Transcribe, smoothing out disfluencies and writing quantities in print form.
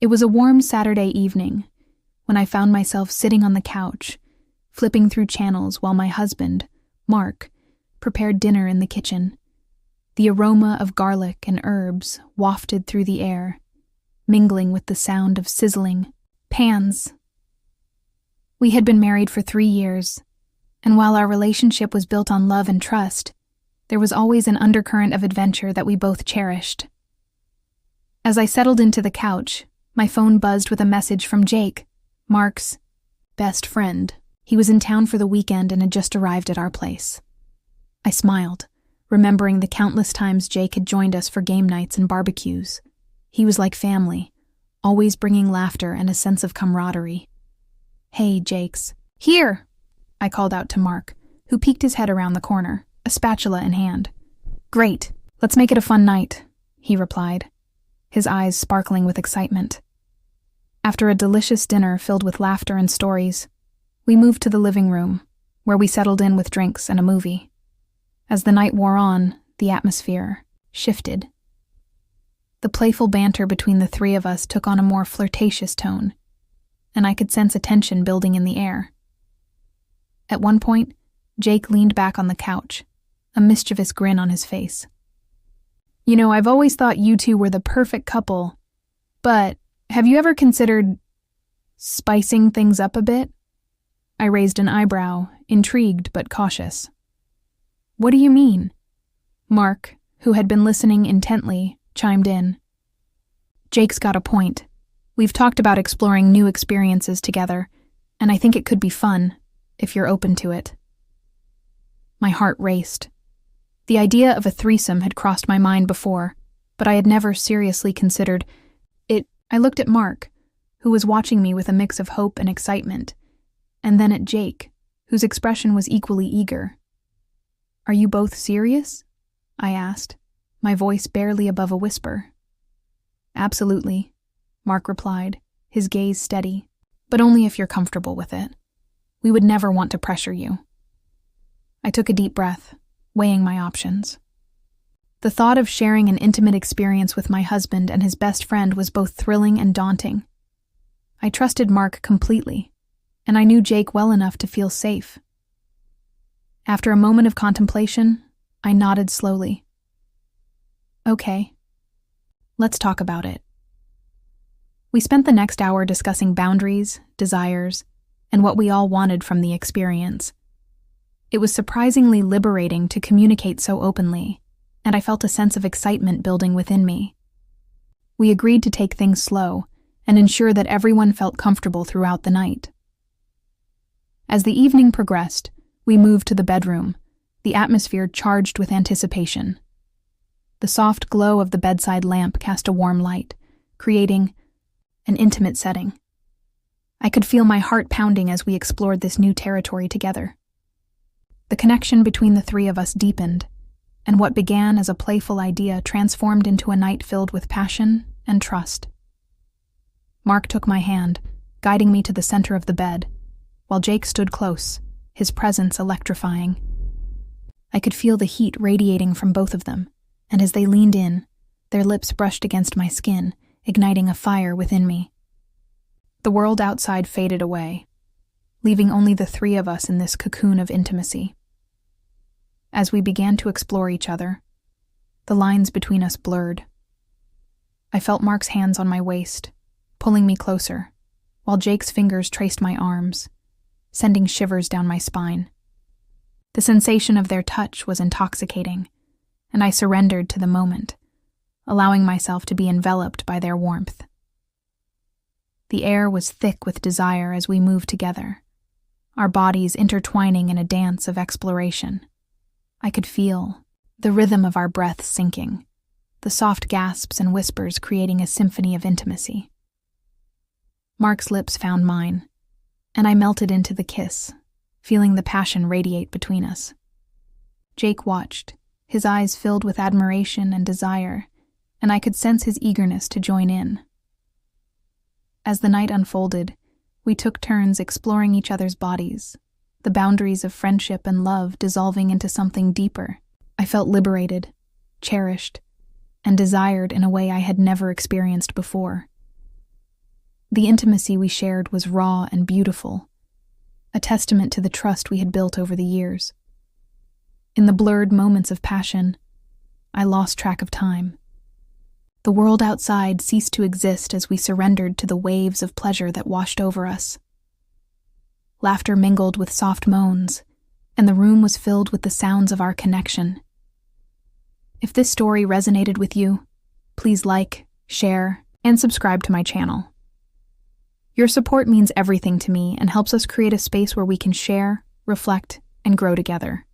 It was a warm Saturday evening when I found myself sitting on the couch, flipping through channels while my husband, Mark, prepared dinner in the kitchen. The aroma of garlic and herbs wafted through the air, mingling with the sound of sizzling pans. We had been married for 3 years, and while our relationship was built on love and trust, there was always an undercurrent of adventure that we both cherished. As I settled into the couch, my phone buzzed with a message from Jake, Mark's best friend. He was in town for the weekend and had just arrived at our place. I smiled, remembering the countless times Jake had joined us for game nights and barbecues. He was like family, always bringing laughter and a sense of camaraderie. "Hey, Jakes." "Here," I called out to Mark, who peeked his head around the corner, a spatula in hand. "Great, let's make it a fun night," he replied, his eyes sparkling with excitement. After a delicious dinner filled with laughter and stories, we moved to the living room, where we settled in with drinks and a movie. As the night wore on, the atmosphere shifted. The playful banter between the three of us took on a more flirtatious tone, and I could sense a tension building in the air. At one point, Jake leaned back on the couch, a mischievous grin on his face. "You know, I've always thought you two were the perfect couple, but have you ever considered spicing things up a bit?" I raised an eyebrow, intrigued but cautious. "What do you mean?" Mark, who had been listening intently, chimed in. "Jake's got a point. We've talked about exploring new experiences together, and I think it could be fun, if you're open to it." My heart raced. The idea of a threesome had crossed my mind before, but I had never seriously considered it. I looked at Mark, who was watching me with a mix of hope and excitement, and then at Jake, whose expression was equally eager. "Are you both serious?" I asked, my voice barely above a whisper. "Absolutely," Mark replied, his gaze steady, "but only if you're comfortable with it. We would never want to pressure you." I took a deep breath, weighing my options. The thought of sharing an intimate experience with my husband and his best friend was both thrilling and daunting. I trusted Mark completely, and I knew Jake well enough to feel safe. After a moment of contemplation, I nodded slowly. "Okay, let's talk about it." We spent the next hour discussing boundaries, desires, and what we all wanted from the experience. It was surprisingly liberating to communicate so openly, and I felt a sense of excitement building within me. We agreed to take things slow and ensure that everyone felt comfortable throughout the night. As the evening progressed, we moved to the bedroom, the atmosphere charged with anticipation. The soft glow of the bedside lamp cast a warm light, creating an intimate setting. I could feel my heart pounding as we explored this new territory together. The connection between the three of us deepened, and what began as a playful idea transformed into a night filled with passion and trust. Mark took my hand, guiding me to the center of the bed, while Jake stood close, his presence electrifying. I could feel the heat radiating from both of them, and as they leaned in, their lips brushed against my skin, igniting a fire within me. The world outside faded away, leaving only the three of us in this cocoon of intimacy. As we began to explore each other, the lines between us blurred. I felt Mark's hands on my waist, pulling me closer, while Jake's fingers traced my arms, sending shivers down my spine. The sensation of their touch was intoxicating, and I surrendered to the moment, allowing myself to be enveloped by their warmth. The air was thick with desire as we moved together, our bodies intertwining in a dance of exploration. I could feel the rhythm of our breaths sinking, the soft gasps and whispers creating a symphony of intimacy. Mark's lips found mine, and I melted into the kiss, feeling the passion radiate between us. Jake watched, his eyes filled with admiration and desire, and I could sense his eagerness to join in. As the night unfolded, we took turns exploring each other's bodies, the boundaries of friendship and love dissolving into something deeper. I felt liberated, cherished, and desired in a way I had never experienced before. The intimacy we shared was raw and beautiful, a testament to the trust we had built over the years. In the blurred moments of passion, I lost track of time. The world outside ceased to exist as we surrendered to the waves of pleasure that washed over us. Laughter mingled with soft moans, and the room was filled with the sounds of our connection. If this story resonated with you, please like, share, and subscribe to my channel. Your support means everything to me and helps us create a space where we can share, reflect, and grow together.